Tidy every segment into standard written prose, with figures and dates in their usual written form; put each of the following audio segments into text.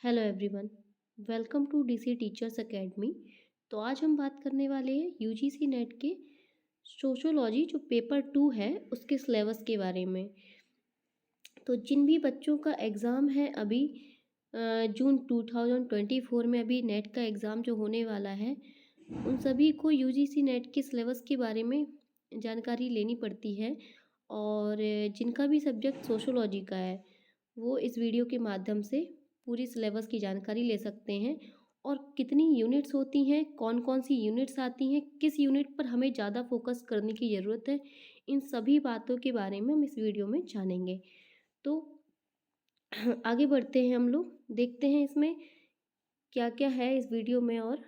Hello everyone. Welcome to DC teachers academy. तो आज हम बात करने वाले हैं यूजीसी नेट के सोशोलॉजी जो पेपर 2 है उसके सिलेबस के बारे में। तो जिन भी बच्चों का एग्ज़ाम है अभी जून 2024 में अभी नेट का एग्ज़ाम जो होने वाला है, उन सभी को यूजीसी नेट के सिलेबस के बारे में जानकारी लेनी पड़ती है। और जिनका भी सब्जेक्ट सोशोलॉजी का है वो इस वीडियो के माध्यम से पूरी सिलेबस की जानकारी ले सकते हैं। और कितनी यूनिट्स होती हैं, कौन कौन सी यूनिट्स आती हैं, किस यूनिट पर हमें ज़्यादा फोकस करने की ज़रूरत है, इन सभी बातों के बारे में हम इस वीडियो में जानेंगे। तो आगे बढ़ते हैं, हम लोग देखते हैं इसमें क्या क्या है इस वीडियो में। और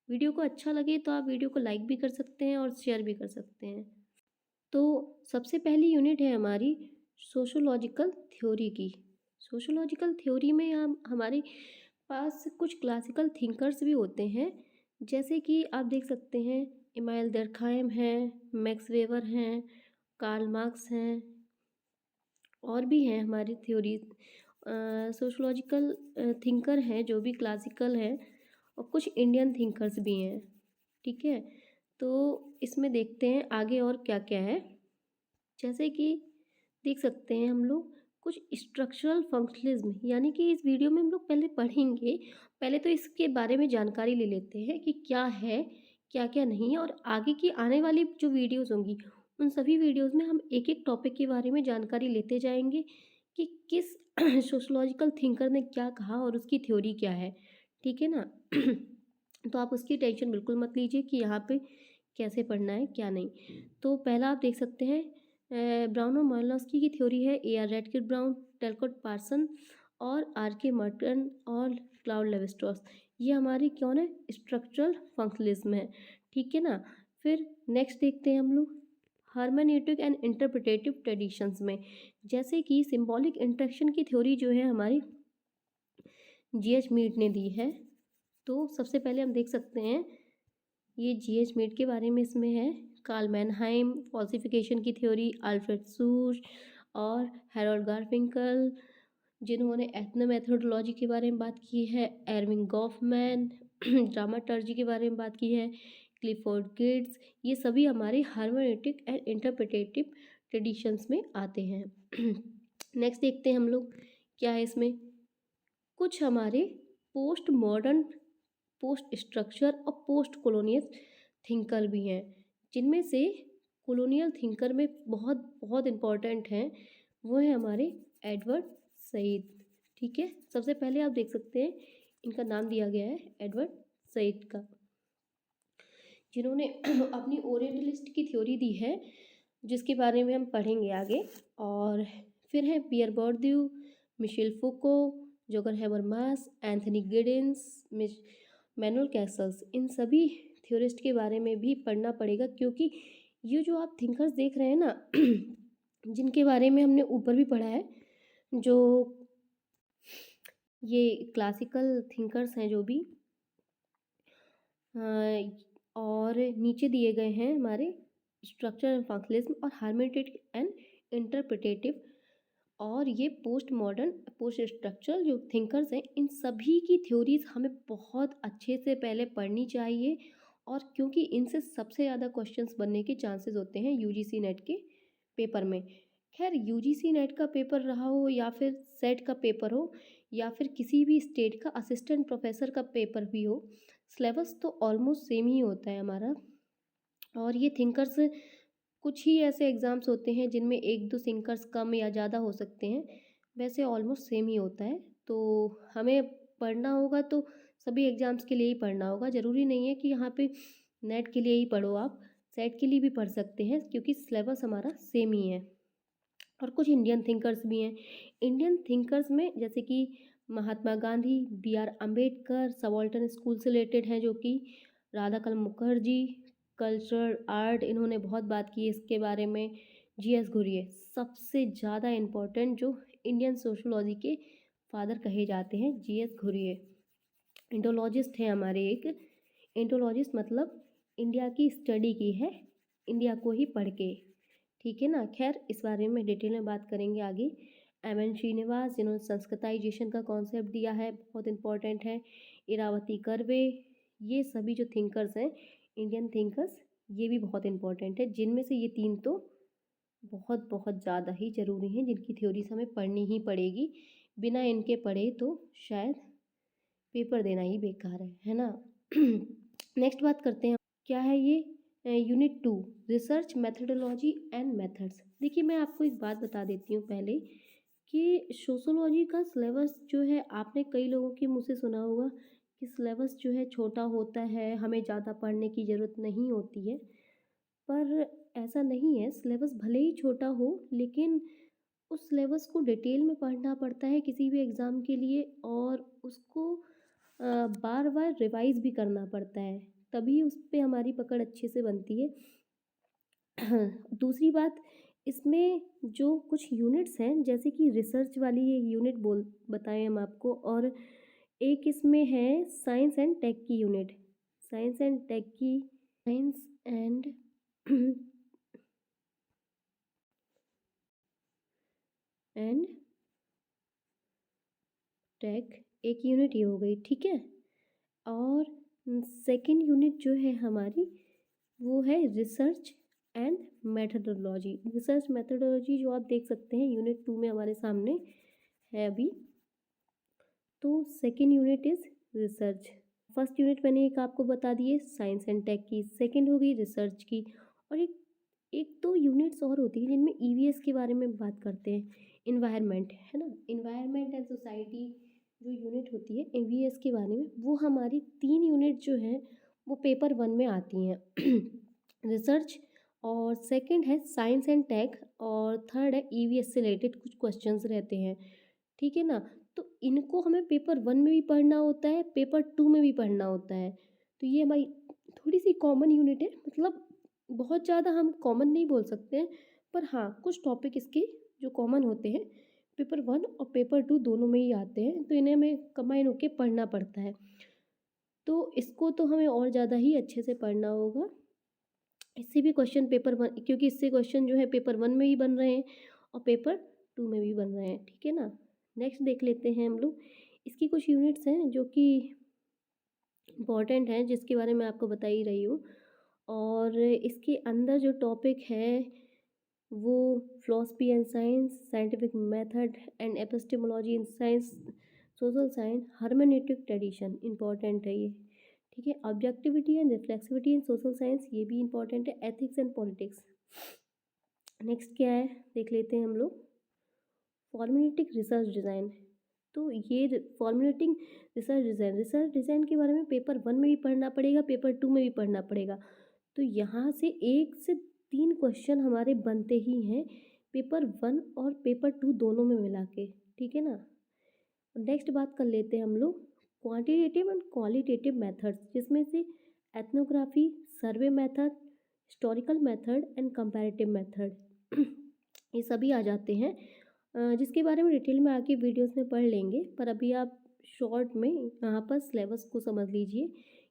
वीडियो को अच्छा लगे तो आप वीडियो को लाइक भी कर सकते हैं और शेयर भी कर सकते हैं। तो सबसे पहली यूनिट है हमारी सोशोलॉजिकल थ्योरी की। सोशोलॉजिकल थ्योरी में हम हमारे पास कुछ क्लासिकल थिंकर्स भी होते हैं, जैसे कि आप देख सकते हैं इमानुएल डर्कहाइम हैं, मैक्स वेबर हैं, कार्ल मार्क्स हैं, और भी हैं हमारी थ्योरी सोशोलॉजिकल थिंकर हैं जो भी क्लासिकल हैं, और कुछ इंडियन थिंकर्स भी हैं। ठीक है, तो इसमें देखते हैं आगे और क्या क्या है। जैसे कि देख सकते हैं हम लोग कुछ स्ट्रक्चरल फंक्शनलिज्म, यानी कि इस वीडियो में हम लोग पहले पढ़ेंगे। पहले तो इसके बारे में जानकारी ले लेते हैं कि क्या है, क्या क्या नहीं है, और आगे की आने वाली जो वीडियोस होंगी उन सभी वीडियोस में हम एक एक टॉपिक के बारे में जानकारी लेते जाएंगे कि किस सोशोलॉजिकल थिंकर ने क्या कहा और उसकी थ्योरी क्या है। ठीक है ना। तो आप उसकी टेंशन बिल्कुल मत लीजिए कि यहाँ पे कैसे पढ़ना है क्या नहीं। तो पहला आप देख सकते हैं ब्राउन और मार्लोस्की की थ्योरी है। A R Radcliffe Brown, Talcott Parson और आर के मर्टन और क्लाउड लेविस्ट्रॉस, ये हमारी कौन है, स्ट्रक्चरल फंक्शनलिज्म है। ठीक है ना। फिर नेक्स्ट देखते हैं हम लोग हार्मेनेटिक एंड इंटरप्रिटेटिव ट्रेडिशंस में, जैसे कि सिंबॉलिक इंटरेक्शन की थ्योरी जो है हमारी जीएच मीड ने दी है। तो सबसे पहले हम देख सकते हैं ये जीएच मीड के बारे में इसमें है। कार्ल मैनहाइम, फॉल्सिफिकेशन की थ्योरी अल्फ्रेड सूच और हैरोल्ड गारफिंकल, जिन्होंने एथनो मेथोडोलॉजी के बारे में बात की है। एरविंग गॉफमैन ड्रामाटर्जी के बारे में बात की है। क्लिफोर्ड गिट्स, ये सभी हमारे हार्मोनेटिक एंड इंटरप्रिटेटिव ट्रेडिशंस में आते हैं। नेक्स्ट देखते हैं हम लोग क्या है इसमें। कुछ हमारे पोस्ट मॉडर्न, पोस्ट स्ट्रक्चर और पोस्ट कॉलोनियल थिंकर भी हैं, जिनमें से कॉलोनियल थिंकर में बहुत बहुत इम्पॉर्टेंट हैं वो है हमारे एडवर्ड सईद। ठीक है, सबसे पहले आप देख सकते हैं इनका नाम दिया गया है एडवर्ड सईद का, जिन्होंने अपनी ओरिएंटलिस्ट की थ्योरी दी है, जिसके बारे में हम पढ़ेंगे आगे। और फिर है पियर बोर्दियू, मिशेल फुको, जोगर हैबरमास, एंथनी गिडिंस, मैनुअल कैसल्स, इन सभी थ्योरिस्ट के बारे में भी पढ़ना पड़ेगा, क्योंकि ये जो आप थिंकर्स देख रहे हैं ना जिनके बारे में हमने ऊपर भी पढ़ा है, जो ये क्लासिकल थिंकर्स हैं जो भी और नीचे दिए गए हैं हमारे स्ट्रक्चर एंड फंक्शनलिज्म और हार्मेटिक एंड इंटरप्रिटेटिव, और ये पोस्ट मॉडर्न पोस्ट स्ट्रक्चरल जो थिंकर्स हैं, इन सभी की थ्योरीज हमें बहुत अच्छे से पहले पढ़नी चाहिए। और क्योंकि इनसे सबसे ज़्यादा क्वेश्चंस बनने के चांसेस होते हैं यूजीसी नेट के पेपर में। खैर यूजीसी नेट का पेपर रहा हो या फिर सेट का पेपर हो या फिर किसी भी स्टेट का असिस्टेंट प्रोफेसर का पेपर भी हो, सिलेबस तो ऑलमोस्ट सेम ही होता है हमारा। और ये थिंकर्स, कुछ ही ऐसे एग्ज़ाम्स होते हैं जिनमें एक दो थिंकर्स कम या ज़्यादा हो सकते हैं, वैसे ऑलमोस्ट सेम ही होता है। तो हमें पढ़ना होगा तो सभी एग्ज़ाम्स के लिए ही पढ़ना होगा, ज़रूरी नहीं है कि यहाँ पे नेट के लिए ही पढ़ो, आप सेट के लिए भी पढ़ सकते हैं, क्योंकि सिलेबस हमारा सेम ही है। और कुछ इंडियन थिंकर्स भी हैं। इंडियन थिंकर्स में जैसे कि Mahatma Gandhi, B R Ambedkar, subaltern school से रिलेटेड हैं, जो कि राधा कमल मुखर्जी, कल्चरल आर्ट, इन्होंने बहुत बात की है इसके बारे में। जी एस घुरिये सबसे ज़्यादा इम्पोर्टेंट जो इंडियन सोशोलॉजी के फादर कहे जाते हैं, जी एस घुरिये इंडोलॉजिस्ट हैं हमारे एक। इंडोलॉजिस्ट मतलब इंडिया की स्टडी की है, इंडिया को ही पढ़ के। ठीक है ना। खैर इस बारे में डिटेल में बात करेंगे आगे। एम.एन. श्रीनिवास, जिन्होंने संस्कृताइजेशन का कॉन्सेप्ट दिया है, बहुत इम्पोर्टेंट है। इरावती कर्वे, ये सभी जो थिंकर्स हैं, इंडियन थिंकर्स, ये भी बहुत इम्पोर्टेंट है। जिनमें से ये 3 तो बहुत बहुत ज़्यादा ही ज़रूरी हैं, जिनकी थ्योरीज हमें पढ़नी ही पड़ेगी। बिना इनके पढ़े तो शायद पेपर देना ही बेकार है ना। नेक्स्ट बात करते हैं, क्या है ये? Unit 2, research methodology and methods. देखिए, मैं आपको एक बात बता देती हूँ पहले कि सोशोलॉजी का सिलेबस जो है, आपने कई लोगों के मुँह से सुना होगा कि सिलेबस जो है छोटा होता है, हमें ज़्यादा पढ़ने की ज़रूरत नहीं होती है। पर ऐसा नहीं है, सिलेबस भले ही छोटा हो लेकिन उस सिलेबस को डिटेल में पढ़ना पड़ता है किसी भी एग्ज़ाम के लिए, और उसको बार बार रिवाइज भी करना पड़ता है, तभी उस पे हमारी पकड़ अच्छे से बनती है। दूसरी बात, इसमें जो कुछ यूनिट्स हैं, जैसे कि रिसर्च वाली ये यूनिट बोल बताएं हम आपको, और एक इसमें है साइंस एंड टेक की यूनिट। साइंस एंड टेक की, साइंस एंड एंड टेक, एक यूनिट ये हो गई, ठीक है। और सेकंड यूनिट जो है हमारी, वो है research and methodology. Research methodology जो आप देख सकते हैं यूनिट 2 में हमारे सामने है अभी। तो second unit is research. First unit मैंने एक आपको बता दिए साइंस एंड टेक की, सेकंड हो गई रिसर्च की, और एक एक दो यूनिट्स और होती हैं जिनमें ईवीएस के बारे में बात करते हैं। इन्वायरमेंट है ना, इन्वायरमेंट एंड सोसाइटी जो यूनिट होती है ईवीएस के बारे में, वो हमारी 3 यूनिट जो है वो पेपर 1 में आती हैं। रिसर्च, और सेकंड है साइंस एंड टेक, और थर्ड है ईवीएस से रिलेटेड कुछ क्वेश्चंस रहते हैं, ठीक है ना। तो इनको हमें पेपर 1 में भी पढ़ना होता है, पेपर 2 में भी पढ़ना होता है। तो ये हमारी थोड़ी सी कॉमन यूनिट है, मतलब बहुत ज़्यादा हम कॉमन नहीं बोल सकते हैं, पर हाँ कुछ टॉपिक इसके जो कॉमन होते हैं पेपर 1 और पेपर 2 दोनों में ही आते हैं, तो इन्हें हमें कंबाइन होके पढ़ना पड़ता है। तो इसको तो हमें और ज़्यादा ही अच्छे से पढ़ना होगा। इससे भी क्वेश्चन पेपर 1, क्योंकि इससे क्वेश्चन जो है पेपर 1 में भी बन रहे हैं और पेपर 2 में भी बन रहे हैं, ठीक है ना। नेक्स्ट देख लेते हैं हम लोग, इसकी कुछ यूनिट्स हैं जो कि इम्पॉर्टेंट हैं, जिसके बारे में आपको बता ही रही हूँ। और इसके अंदर जो टॉपिक है वो philosophy and science, scientific method and epistemology in science, social science, hermeneutic tradition, important है ये, ठीक है। Objectivity and reflexivity in social science, ये भी इंपॉर्टेंट है। Ethics and politics. नेक्स्ट क्या है देख लेते हैं हम लोग, फॉर्मेटिक रिसर्च डिज़ाइन। तो ये फॉर्मेटिंग रिसर्च डिज़ाइन के बारे में पेपर 1 में भी पढ़ना पड़ेगा, पेपर 2 में भी पढ़ना पड़ेगा। तो यहाँ से 1 से 3 क्वेश्चन हमारे बनते ही हैं पेपर 1 और पेपर 2 दोनों में मिला के, ठीक है ना। नेक्स्ट बात कर लेते हैं हम लोग क्वांटिटेटिव एंड क्वालिटेटिव मेथड्स, जिसमें से ethnography, survey method, historical method and comparative method, ये सभी आ जाते हैं, जिसके बारे में डिटेल में आके वीडियोस में पढ़ लेंगे। पर अभी आप शॉर्ट में यहाँ पर सिलेबस को समझ लीजिए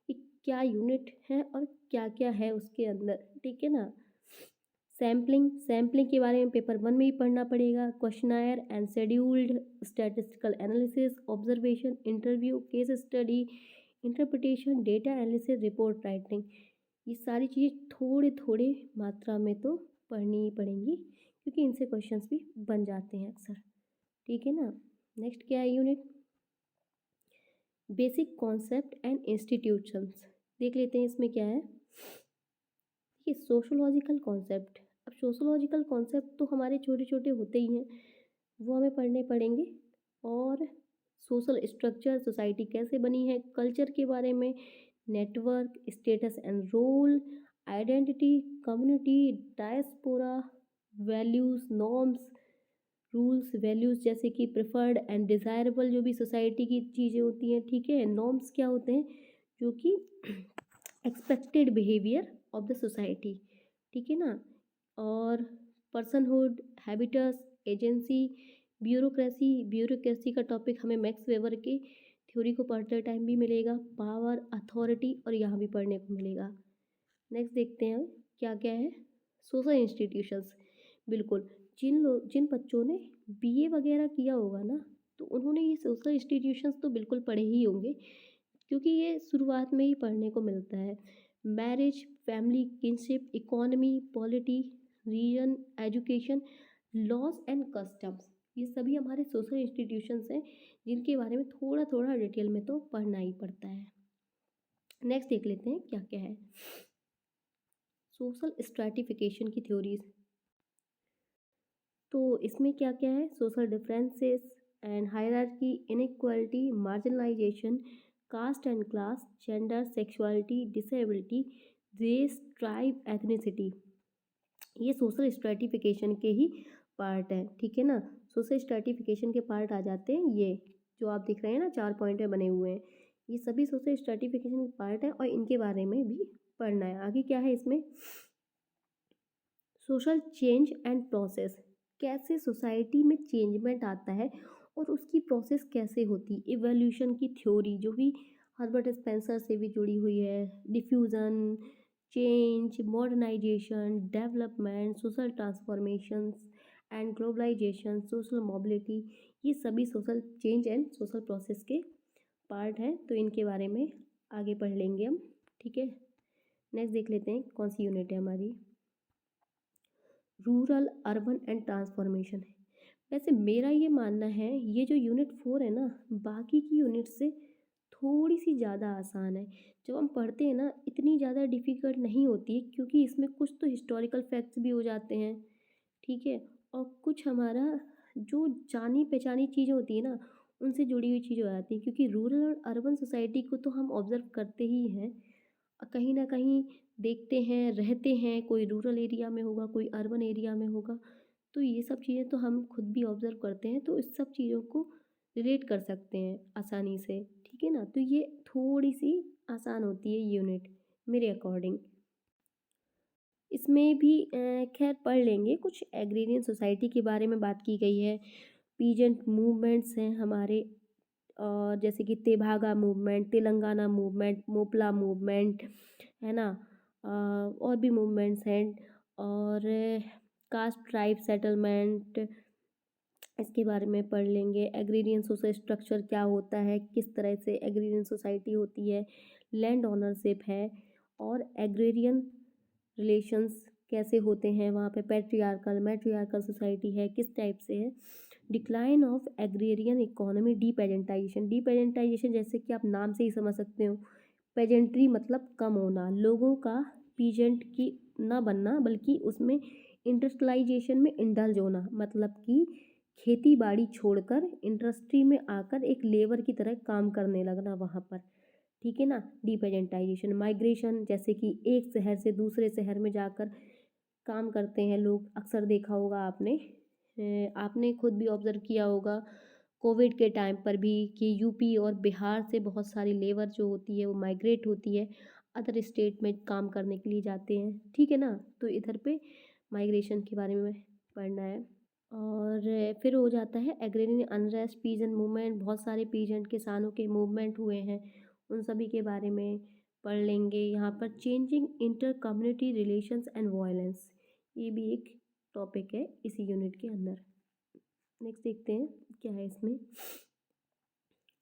कि क्या यूनिट है और क्या क्या है उसके अंदर, ठीक है ना। सैम्पलिंग के बारे में पेपर 1 में ही पढ़ना पड़ेगा। Questionnaire and scheduled, statistical analysis, observation, interview, case study, interpretation, data analysis, report writing, ये सारी चीज़ें थोड़े थोड़े मात्रा में तो पढ़नी ही पड़ेंगी, क्योंकि इनसे क्वेश्चंस भी बन जाते हैं अक्सर, ठीक है ना। नेक्स्ट क्या है unit, basic concept and institutions, देख लेते हैं इसमें क्या है। ये सोशोलॉजिकल कॉन्सेप्ट, अब सोशोलॉजिकल कॉन्सेप्ट तो हमारे छोटे छोटे होते ही हैं, वो हमें पढ़ने पड़ेंगे। और सोशल स्ट्रक्चर, सोसाइटी कैसे बनी है, कल्चर के बारे में, network, status and role, identity, community, diaspora, values, norms, rules, values, जैसे कि प्रेफर्ड एंड डिज़ायरेबल जो भी सोसाइटी की चीज़ें होती हैं, ठीक है। नॉर्म्स क्या होते हैं, जो कि expected behaviour of the society, ठीक है ना। और पर्सनहुड, हैबिटस, एजेंसी, ब्यूरोक्रेसी का टॉपिक हमें मैक्स वेबर के थ्योरी को पढ़ते टाइम भी मिलेगा। पावर, अथॉरिटी, और यहाँ भी पढ़ने को मिलेगा। नेक्स्ट देखते हैं क्या क्या है। सोशल इंस्टीट्यूशंस, बिल्कुल जिन बच्चों ने बीए वगैरह किया होगा ना, तो उन्होंने ये सोशल इंस्टीट्यूशंस तो बिल्कुल पढ़े ही होंगे, क्योंकि ये शुरुआत में ही पढ़ने को मिलता है। Marriage, family, kinship, economy, polity, region, education, laws and customs, ये सभी हमारे सोशल इंस्टीट्यूशंस हैं, जिनके बारे में थोड़ा थोड़ा डिटेल में तो पढ़ना ही पड़ता है। नेक्स्ट देख लेते हैं क्या क्या है। सोशल स्ट्रैटिफिकेशन की थ्योरीज, तो इसमें क्या क्या है? Social differences and hierarchy, inequality, marginalisation, caste and class, gender, sexuality, disability, race, tribe, ethnicity, ये सोशल स्ट्रैटिफिकेशन के ही पार्ट है। ठीक है ना, सोशल स्ट्रैटिफिकेशन के पार्ट आ जाते हैं ये जो आप दिख रहे हैं ना, 4 पॉइंट में बने हुए हैं, ये सभी सोशल स्ट्रैटिफिकेशन के पार्ट है और इनके बारे में भी पढ़ना है। आगे क्या है इसमें? सोशल चेंज एंड प्रोसेस, कैसे सोसाइटी में चेंजमेंट आता है और उसकी प्रोसेस कैसे होती, इवोल्यूशन की थ्योरी जो भी हर्बर्ट स्पेंसर से भी जुड़ी हुई है, diffusion, change, modernisation, development, social transformations and globalisation, social mobility, ये सभी social change and social process के पार्ट हैं, तो इनके बारे में आगे पढ़ लेंगे हम। ठीक है, नेक्स्ट देख लेते हैं कौन सी यूनिट है हमारी। रूरल, अर्बन एंड ट्रांसफॉर्मेशन है। वैसे मेरा ये मानना है ये जो यूनिट 4 है ना, बाकी की यूनिट से थोड़ी सी ज़्यादा आसान है। जब हम पढ़ते हैं ना, इतनी ज़्यादा डिफ़िकल्ट नहीं होती है, क्योंकि इसमें कुछ तो हिस्टोरिकल फैक्ट्स भी हो जाते हैं। ठीक है, और कुछ हमारा जो जानी पहचानी चीज़ें होती है ना, उनसे जुड़ी हुई चीज़ें हो जाती हैं, क्योंकि रूरल और अर्बन सोसाइटी को तो हम ऑब्ज़र्व करते ही हैं, कहीं ना कहीं देखते हैं, रहते हैं, कोई रूरल एरिया में होगा, कोई अर्बन एरिया में होगा, तो ये सब चीज़ें तो हम खुद भी ऑब्ज़र्व करते हैं, तो इस सब चीज़ों को रिलेट कर सकते हैं आसानी से। ठीक है ना, तो ये थोड़ी सी आसान होती है यूनिट मेरे अकॉर्डिंग। इसमें भी खैर पढ़ लेंगे, कुछ एग्रेरियन सोसाइटी के बारे में बात की गई है, पीजेंट मूवमेंट्स हैं हमारे, और जैसे कि Tebhaga movement, Telangana movement, Moplah movement, है ना, और भी मूवमेंट्स हैं, और कास्ट ट्राइब सेटलमेंट, इसके बारे में पढ़ लेंगे। एग्रीरियन सोशल स्ट्रक्चर क्या होता है, किस तरह से एग्रीरियन सोसाइटी होती है, लैंड ओनरशिप है, और एग्रेरियन रिलेशंस कैसे होते हैं वहाँ पे, पैट्रियार्कल मैट्रियार्कल सोसाइटी है, किस टाइप से है। डिक्लाइन ऑफ एग्रेरियन इकोनॉमी, डीपेजेंटाइजेशन, डीपेजेंटाइजेशन जैसे कि आप नाम से ही समझ सकते हो, पेजेंट्री मतलब कम होना, लोगों का पीजेंट की ना बनना, बल्कि उसमें इंडस्ट्रियलाइजेशन में इंडल्ज होना, मतलब कि खेती बाड़ी छोड़कर इंडस्ट्री में आकर एक लेबर की तरह काम करने लगना वहाँ पर। ठीक है ना, डीपेजेंटाइजेशन। माइग्रेशन, जैसे कि एक शहर से दूसरे शहर में जाकर काम करते हैं लोग, अक्सर देखा होगा आपने, आपने खुद भी ऑब्ज़र्व किया होगा कोविड के टाइम पर भी, कि यूपी और बिहार से बहुत सारी लेबर जो होती है वो माइग्रेट होती है, अदर स्टेट में काम करने के लिए जाते हैं। ठीक है ना, तो इधर पे माइग्रेशन के बारे में पढ़ना है। और फिर हो जाता है एग्रेरियन अनरेस्ट, पीजेंट मूवमेंट, बहुत सारे पीजेंट किसानों के मूवमेंट हुए हैं, उन सभी के बारे में पढ़ लेंगे। यहाँ पर changing inter community relations and violence, ये भी एक टॉपिक है इसी यूनिट के अंदर। नेक्स्ट देखते हैं क्या है इसमें।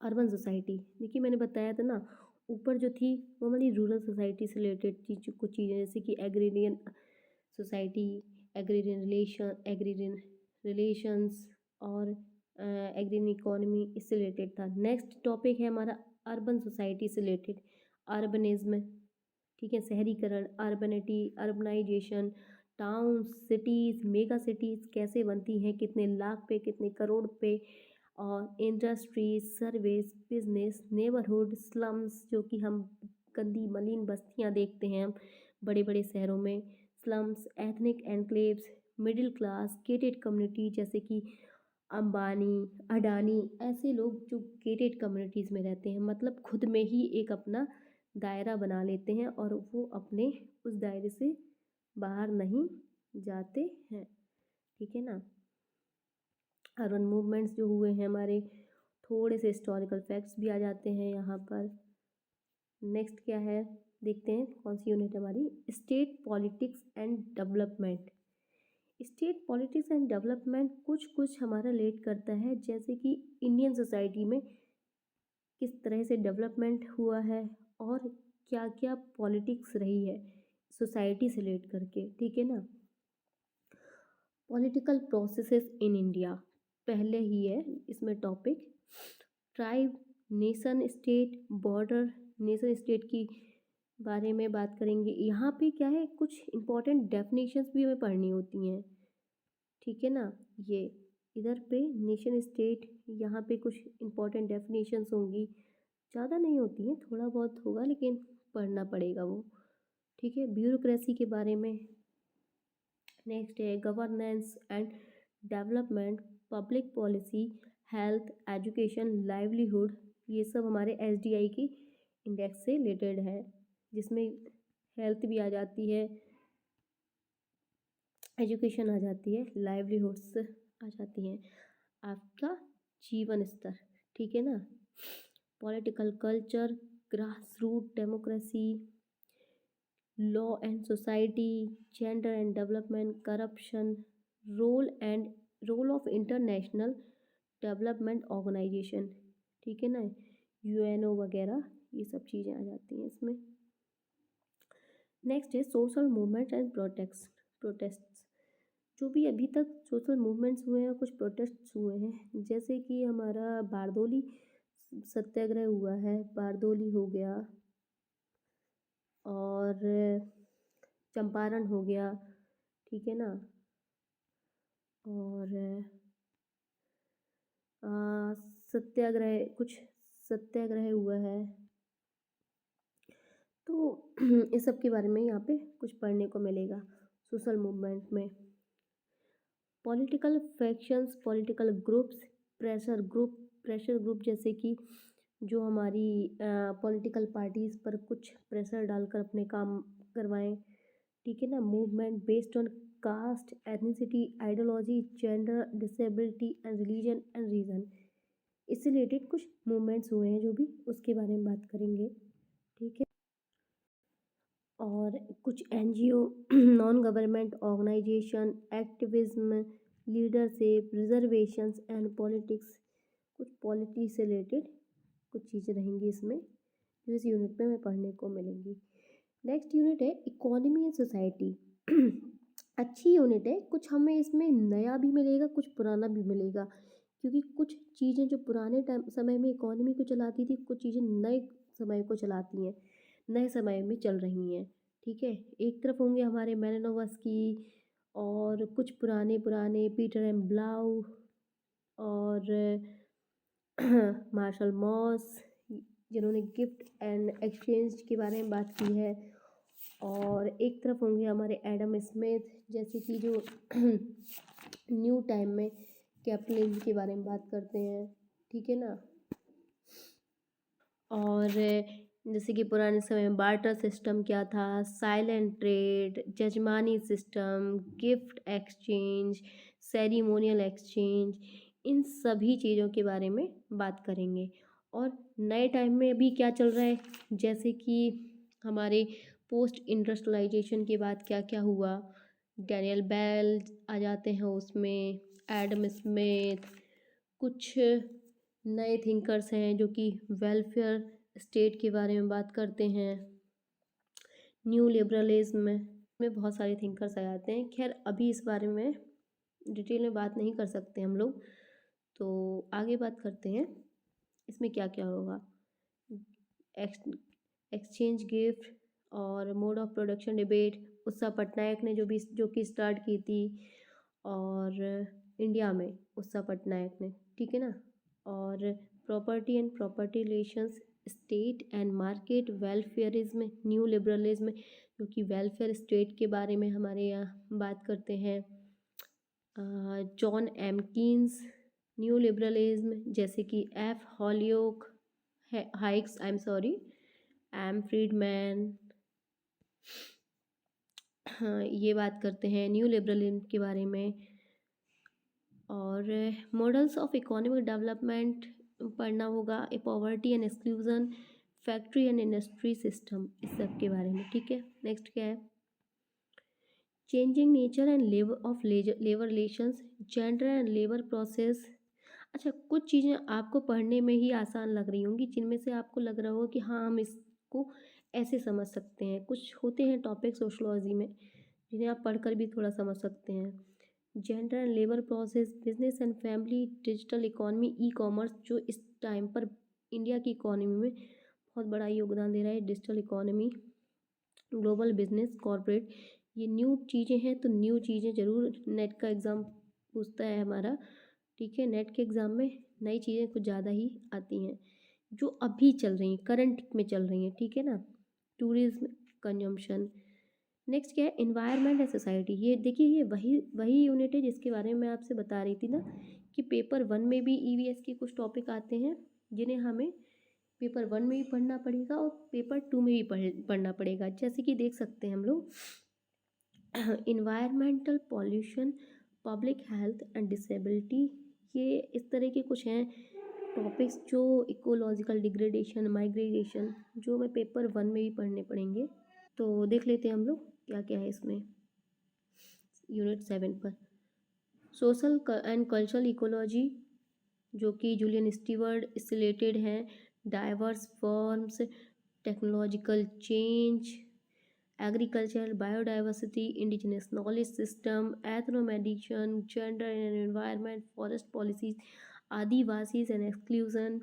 अर्बन सोसाइटी, देखिए मैंने बताया था ना, ऊपर जो थी वो हमारी रूरल सोसाइटी से रिलेटेड चीज, कुछ चीज़ें जैसे कि एग्रेरियन सोसाइटी, एग्रेरियन रिलेशंस, और एग्रेरियन इकोनॉमी, इससे रिलेटेड था। नेक्स्ट टॉपिक है हमारा अर्बन सोसाइटी से रिलेटेड, अर्बनिज्म। ठीक है, शहरीकरण, urbanity, urbanisation, town, cities, mega cities कैसे बनती हैं, कितने लाख पे, कितने करोड़ पे, और industries, service, business, neighbourhood, slums, जो कि हम गंदी मलिन बस्तियां देखते हैं हम बड़े बड़े शहरों में, slums, ethnic enclaves, middle class, gated community, जैसे कि अंबानी, अडानी, ऐसे लोग जो गेटेड कम्युनिटीज़ में रहते हैं, मतलब खुद में ही एक अपना दायरा बना लेते हैं और वो अपने उस दायरे से बाहर नहीं जाते हैं। ठीक है ना, अर्बन मूवमेंट्स जो हुए हैं हमारे, थोड़े से हिस्टोरिकल फैक्ट्स भी आ जाते हैं यहाँ पर। नेक्स्ट क्या है देखते हैं कौन सी यूनिट हमारी, state politics and development. State politics and development कुछ कुछ हमारा रिलेट करता है, जैसे कि इंडियन सोसाइटी में किस तरह से डेवलपमेंट हुआ है और क्या क्या पॉलिटिक्स रही है सोसाइटी से रिलेट करके, ठीक है ना। पॉलिटिकल प्रोसेसेस इन इंडिया पहले ही है इसमें topic. Tribe, nation state, border, nation state की बारे में बात करेंगे। यहाँ पे क्या है, कुछ इम्पोर्टेंट डेफिनेशंस भी हमें पढ़नी होती हैं, ठीक है ना। ये इधर पे नेशन स्टेट, यहाँ पे कुछ इम्पोर्टेंट डेफिनेशंस होंगी, ज़्यादा नहीं होती हैं, थोड़ा बहुत होगा लेकिन पढ़ना पड़ेगा वो, ठीक है। ब्यूरोक्रेसी के बारे में। नेक्स्ट है governance and development, public policy, health, education, livelihood, ये सब हमारे एसडीआई की इंडेक्स से रिलेटेड है, जिसमें हेल्थ भी आ जाती है, एजुकेशन आ जाती है, लाइवलीहुड्स आ जाती हैं, आपका जीवन स्तर, ठीक है ना। Political culture, grass root democracy, law and society, gender and development, corruption, role of international development organisation, ठीक है ना, यूएनओ वगैरह, ये सब चीज़ें आ जाती हैं इसमें। नेक्स्ट है सोशल मूवमेंट एंड प्रोटेस्ट्स। जो भी अभी तक सोशल मूवमेंट्स हुए हैं, कुछ प्रोटेस्ट्स हुए हैं, जैसे कि हमारा बारदोली सत्याग्रह हुआ है, बारदोली हो गया, और चंपारण हो गया, ठीक है ना। और सत्याग्रह, कुछ सत्याग्रह हुआ है, तो इस सब के बारे में यहाँ पे कुछ पढ़ने को मिलेगा सोशल मूवमेंट में। Political factions, political groups, pressure group जैसे कि जो हमारी पॉलिटिकल पार्टीज़ पर कुछ प्रेशर डालकर अपने काम करवाएं, ठीक है ना। Movement based on caste, ethnicity, ideology, gender, disability and religion and region, इससे रिलेटेड कुछ मूवमेंट्स हुए हैं जो भी, उसके बारे में बात करेंगे, ठीक है। और कुछ NGO, non government organisation, activism, leadership, reservations and politics, कुछ पॉलिटिक्स से रिलेटेड कुछ चीज़ें रहेंगी इसमें, जो इस यूनिट में हमें पढ़ने को मिलेंगी। नेक्स्ट यूनिट है इकोनॉमी एंड सोसाइटी। अच्छी यूनिट है, कुछ हमें इसमें नया भी मिलेगा, कुछ पुराना भी मिलेगा, क्योंकि कुछ चीज़ें जो पुराने टाइम समय में इकोनॉमी को चलाती थी, कुछ चीज़ें नए समय को चलाती हैं, नए समय में चल रही हैं, ठीक है। एक तरफ होंगे हमारे मैलिनोवस्की, और कुछ पुराने पुराने पीटर एम ब्लाउ और मार्शल मॉस, जिन्होंने गिफ्ट एंड एक्सचेंज के बारे में बात की है। और एक तरफ होंगे हमारे एडम स्मिथ, जैसे कि जो न्यू टाइम में कैपिटलिज्म के बारे में बात करते हैं, ठीक है ना। और जैसे कि पुराने समय में बार्टर सिस्टम क्या था, silent trade, jajmani system, gift exchange, ceremonial exchange, इन सभी चीज़ों के बारे में बात करेंगे। और नए टाइम में अभी क्या चल रहा है, जैसे कि हमारे पोस्ट इंडस्ट्रियलाइजेशन के बाद क्या क्या हुआ, डैनियल बेल आ जाते हैं उसमें, एडम स्मिथ, कुछ नए थिंकर्स हैं जो कि वेलफेयर स्टेट के बारे में बात करते हैं, न्यू लिबरलिज्म में बहुत सारे थिंकर्स आ जाते हैं। खैर अभी इस बारे में डिटेल में बात नहीं कर सकते हम लोग, तो आगे बात करते हैं इसमें क्या क्या होगा। एक्सचेंज गिफ्ट और मोड ऑफ प्रोडक्शन डिबेट, उत्सव पटनायक ने जो कि स्टार्ट की थी, और इंडिया में उत्सव पटनायक ने, ठीक है ना। और property and property relations, state and market, welfarism, new liberalism, जो कि वेलफेयर स्टेट के बारे में हमारे यहाँ बात करते हैं। John M Keynes, new liberalism, जैसे कि F Holyoke, Hayeks, I am sorry, M Friedman, हाँ ये बात करते हैं न्यू लिबरलिज्म के बारे में। और मॉडल्स ऑफ इकोनॉमिक डेवलपमेंट पढ़ना होगा, poverty and exclusion, factory and industry system, इस सब के बारे में, ठीक है। नेक्स्ट क्या है, changing nature and labour of labour relations, gender and labour process. अच्छा, कुछ चीज़ें आपको पढ़ने में ही आसान लग रही होंगी, जिनमें से आपको लग रहा होगा कि हाँ, हम इसको ऐसे समझ सकते हैं। कुछ होते हैं टॉपिक सोशियोलॉजी में, जिन्हें आप पढ़कर भी थोड़ा समझ सकते हैं। Gender and labour process, business and family, digital economy, e commerce, जो इस टाइम पर इंडिया की इकोनॉमी में बहुत बड़ा योगदान दे रहा है। Digital economy, global business, corporate, ये न्यू चीज़ें हैं। तो न्यू चीज़ें ज़रूर नेट का एग्ज़ाम पूछता है हमारा। ठीक है, नेट के एग्ज़ाम में नई चीज़ें कुछ ज़्यादा ही आती हैं, जो अभी चल रही हैं, करंट में चल रही हैं। ठीक है ना। Tourism, consumption. नेक्स्ट क्या है, इन्वायरमेंट एंड सोसाइटी। ये देखिए, ये वही वही यूनिट है जिसके बारे में मैं आपसे बता रही थी ना, कि पेपर वन में भी ईवीएस के कुछ टॉपिक आते हैं, जिन्हें हमें पेपर वन में भी पढ़ना पड़ेगा और पेपर टू में भी पढ़ना पड़ेगा। जैसे कि देख सकते हैं हम लोग, environmental pollution, public health and disability, ये इस तरह के कुछ हैं टॉपिक्स, जो इकोलॉजिकल डिग्रेडेशन, माइग्रेशन, जो हमें पेपर वन में भी पढ़ने पड़ेंगे। तो देख लेते हैं हम लोग क्या क्या है इसमें। यूनिट 7 पर सोशल एंड कल्चरल इकोलॉजी, जो कि जूलियन स्टीवर्ट इससे रिलेटेड हैं। Diverse forms, technological change, agriculture, biodiversity, indigenous knowledge system, ethnomedicine, gender and environment, forest policies, adivasis and exclusion,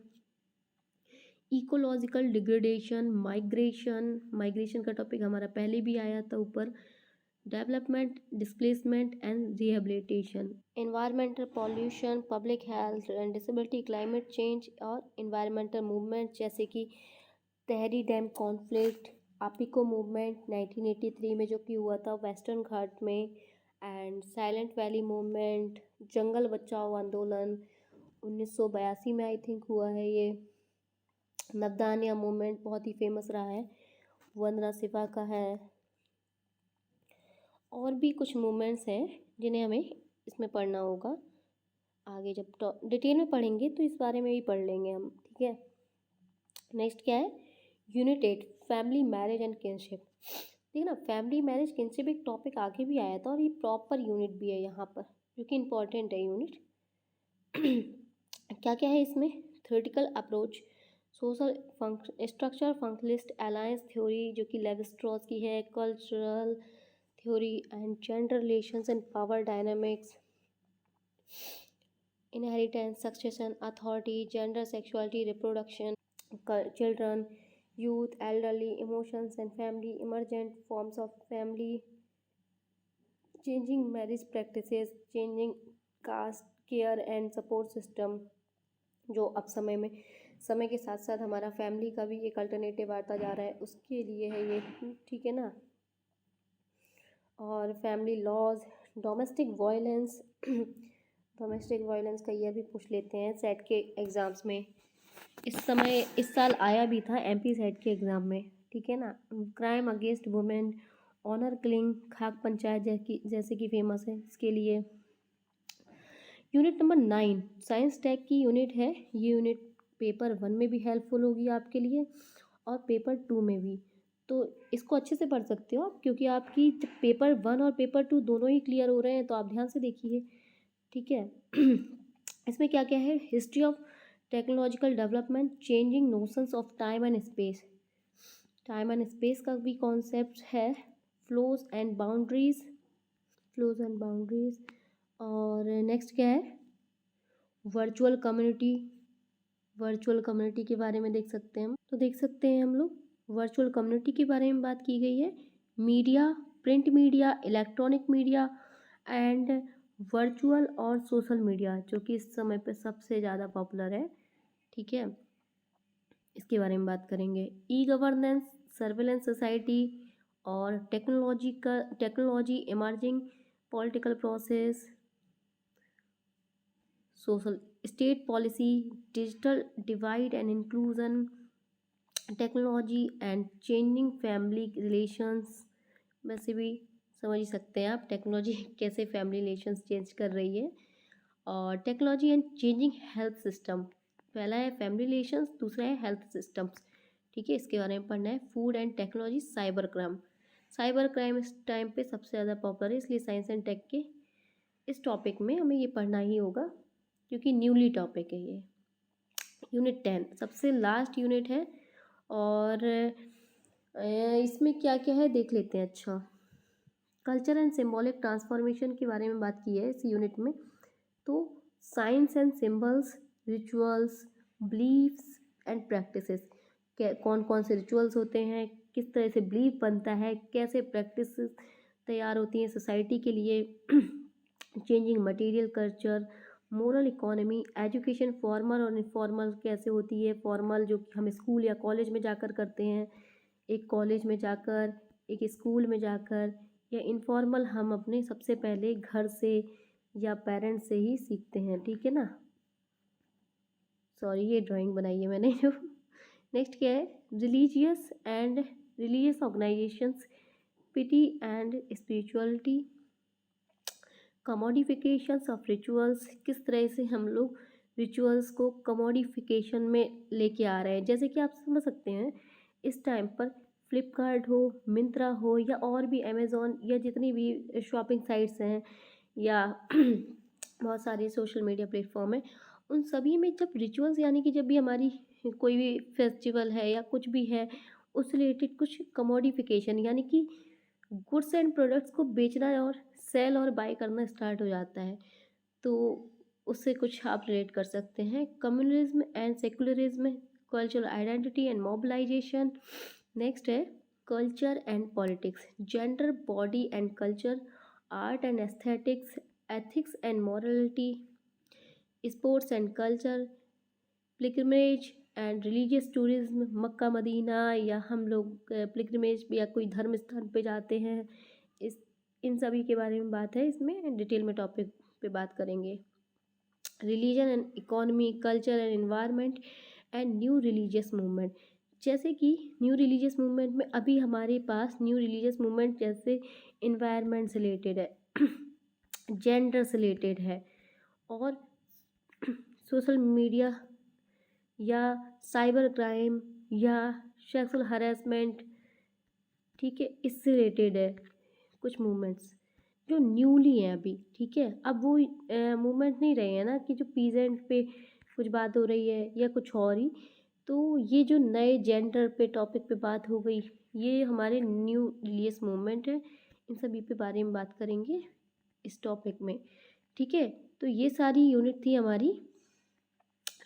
ecological degradation, migration का टॉपिक हमारा पहले भी आया था ऊपर। Development, displacement and rehabilitation, environmental pollution, public health and disability, climate change और environmental movement, जैसे कि Tehri dam conflict, Appiko movement 1983 में जो कि हुआ था वेस्टर्न घाट में, एंड साइलेंट वैली मूवमेंट, जंगल बचाओ आंदोलन 1982 में आई थिंक हुआ है ये। नब्दानिया मूवमेंट बहुत ही फेमस रहा है, वंदना शिवा का है। और भी कुछ मूवमेंट्स हैं जिन्हें हमें इसमें पढ़ना होगा। आगे जब डिटेल में पढ़ेंगे तो इस बारे में भी पढ़ लेंगे हम। ठीक है। नेक्स्ट क्या है, unit 8, family marriage and kinship. देखिए ना, फैमिली मैरिज किनशिप एक टॉपिक आगे भी आया था, और ये प्रॉपर यूनिट भी है यहाँ पर, जो कि इम्पॉर्टेंट है यूनिट। क्या क्या है इसमें, theoretical approach, social structure, functionalist alliance theory, जो कि लेवी स्ट्रॉस की है, cultural theory and gender relations and power dynamics, inheritance, succession, authority, gender, sexuality, reproduction, children, youth, elderly, emotions and family, emergent forms of family, changing marriage practices, changing caste, care and support system, जो अब समय के साथ साथ हमारा family का भी एक अल्टरनेटिव आता जा रहा है, उसके लिए है ये। ठीक है ना। और family laws, domestic violence, domestic violence का ये भी पूछ लेते हैं सेट के एग्ज़ाम्स में। इस साल आया भी था एमपी सेट के एग्ज़ाम में। ठीक है ना। Crime against women, honour killing, khap panchayat जैसे कि फेमस है इसके लिए। यूनिट नंबर 9 साइंस टैग की यूनिट है। ये यूनिट पेपर 1 में भी हेल्पफुल होगी आपके लिए और पेपर 2 में भी। तो इसको अच्छे से पढ़ सकते हो आप, क्योंकि आपकी पेपर 1 और पेपर 2 दोनों ही क्लियर हो रहे हैं, तो आप ध्यान से देखिए। ठीक है। इसमें क्या क्या है, history of technological development, changing notions of time and space, time and space का भी कॉन्सेप्ट है, flows and boundaries, flows and boundaries. और नेक्स्ट क्या है, वर्चुअल कम्युनिटी, वर्चुअल कम्युनिटी के बारे में देख सकते हैं हम। तो देख सकते हैं हम लोग वर्चुअल कम्युनिटी के बारे में बात की गई है। Media, print media, electronic media and virtual और सोशल मीडिया, जो कि इस समय पे सबसे ज़्यादा पॉपुलर है। ठीक है, इसके बारे में बात करेंगे। ई गवर्नेंस, सर्वेलेंस सोसाइटी और technology emerging political process, social state policy, digital divide and inclusion, technology and changing family relations. वैसे भी समझ ही सकते हैं आप टेक्नोलॉजी कैसे फैमिली रिलेशंस चेंज कर रही है। और technology and changing health system, पहला है फैमिली रिलेशंस, दूसरा है हेल्थ सिस्टम्स। ठीक है, इसके बारे में पढ़ना है। Food and technology, cyber crime, cyber crime इस टाइम पे सबसे ज़्यादा पॉपुलर है, इसलिए साइंस एंड टेक के इस टॉपिक में हमें ये पढ़ना ही होगा क्योंकि न्यूली टॉपिक है ये। यूनिट 10 सबसे लास्ट यूनिट है और इसमें क्या क्या है देख लेते हैं। अच्छा, कल्चर एंड सिम्बॉलिक ट्रांसफॉर्मेशन के बारे में बात की है इस यूनिट में। तो science and symbols, rituals, beliefs and practices, कौन कौन से रिचुअल्स होते हैं, किस तरह से बिलीफ बनता है, कैसे प्रैक्टिस तैयार होती हैं सोसाइटी के लिए, changing material culture, moral economy, education formal और इनफॉर्मल कैसे होती है। फॉर्मल जो कि हम स्कूल या कॉलेज में जाकर करते हैं, एक कॉलेज में जाकर, एक स्कूल में जाकर, या इनफॉर्मल हम अपने सबसे पहले घर से या पेरेंट्स से ही सीखते हैं, ठीक है ना। सॉरी, ये ड्राइंग बनाई है मैंने जो। नेक्स्ट क्या है, religious organisations, piety and spirituality, commodifications of rituals, किस तरह से हम लोग रिचुअल्स को कमोडिफिकेशन में लेके आ रहे हैं। जैसे कि आप समझ सकते हैं इस टाइम पर फ्लिपकार्ट हो, मिंत्रा हो, या और भी अमेज़ॉन, या जितनी भी शॉपिंग साइट्स हैं, या बहुत सारे सोशल मीडिया प्लेटफॉर्म है, उन सभी में जब रिचुअल्स यानी कि जब भी हमारी कोई भी फेस्टिवल है या कुछ भी है, उस रिलेटेड कुछ कमोडिफिकेशन यानी कि गुड्स एंड प्रोडक्ट्स को बेचना और सेल और बाय करना स्टार्ट हो जाता है। तो उससे कुछ आप रिलेट कर सकते हैं। Communalism and secularism, cultural identity and mobilisation. Next है culture and politics, gender, body and culture, art and aesthetics, ethics and morality, sports and culture, pilgrimage and religious tourism, Mecca Medina, या हम लोग pilgrimage या कोई धर्म स्थान पे जाते हैं, इस इन सभी के बारे में बात है, इसमें डिटेल में टॉपिक पे बात करेंगे। Religion and economy, culture and environment and new religious movement. जैसे कि न्यू रिलीजियस मूवमेंट में अभी हमारे पास न्यू रिलीजियस मूवमेंट जैसे इन्वायरमेंट से रिलेटेड है, जेंडर से रिलेटेड है, और सोशल मीडिया या साइबर क्राइम या सेक्सुअल हरेसमेंट, ठीक है, इससे रिलेटेड है कुछ मूवमेंट्स जो न्यूली हैं अभी, ठीक है। अब वो मूवमेंट नहीं रहे हैं ना कि जो पीजेंट पे कुछ बात हो रही है या कुछ और ही। तो ये जो नए जेंडर पे टॉपिक पे बात हो गई, ये हमारे न्यू रिलीजियस मूवमेंट है। इन सभी पे बारे में बात करेंगे इस टॉपिक में, ठीक है। तो ये सारी यूनिट थी हमारी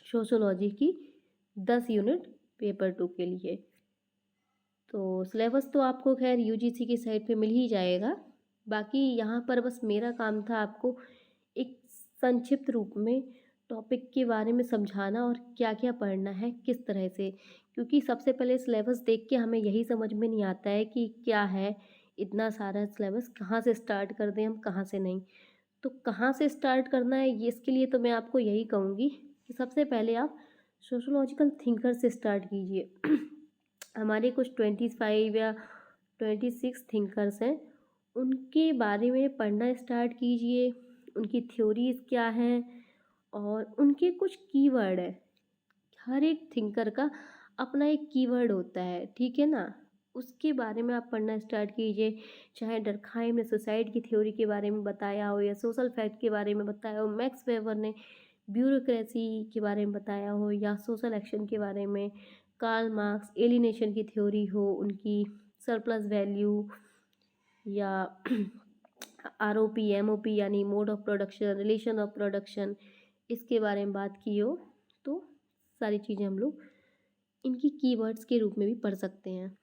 सोशोलॉजी की, 10 यूनिट पेपर 2 के लिए। तो सिलेबस तो आपको खैर यूजीसी की साइट पे मिल ही जाएगा। बाकी यहाँ पर बस मेरा काम था आपको एक संक्षिप्त रूप में टॉपिक के बारे में समझाना और क्या क्या पढ़ना है किस तरह से, क्योंकि सबसे पहले सिलेबस देख के हमें यही समझ में नहीं आता है कि क्या है इतना सारा सिलेबस, कहाँ से स्टार्ट कर दें हम, कहाँ से नहीं। तो कहाँ से स्टार्ट करना है ये, इसके लिए तो मैं आपको यही कहूँगी कि सबसे पहले आप सोशोलॉजिकल थिंकर से स्टार्ट कीजिए। हमारे कुछ 25 या 26 थिंकर्स हैं, उनके बारे में पढ़ना स्टार्ट कीजिए, उनकी थ्योरीज क्या हैं और उनके कुछ कीवर्ड है। हर एक थिंकर का अपना एक कीवर्ड होता है, ठीक है ना, उसके बारे में आप पढ़ना स्टार्ट कीजिए। चाहे डर्कहाइम ने सुसाइड की थ्योरी के बारे में बताया हो, या सोशल फैक्ट के बारे में बताया हो, मैक्स वेबर ने ब्यूरोक्रेसी के बारे में बताया हो, या सोशल एक्शन के बारे में कार्ल मार्क्स एलिनेशन की थ्योरी हो, उनकी सरप्लस वैल्यू, या आरओपी एमओपी यानी mode of production, relation of production, इसके बारे में बात की हो। तो सारी चीज़ें हम लोग इनकी कीवर्ड्स के रूप में भी पढ़ सकते हैं।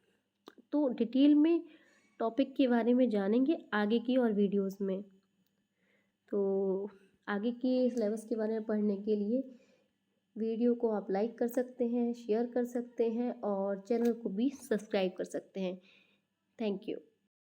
तो डिटेल में टॉपिक के बारे में जानेंगे आगे की और वीडियोस में। तो आगे की सिलेबस के बारे में पढ़ने के लिए वीडियो को आप लाइक कर सकते हैं, शेयर कर सकते हैं और चैनल को भी सब्सक्राइब कर सकते हैं। Thank you.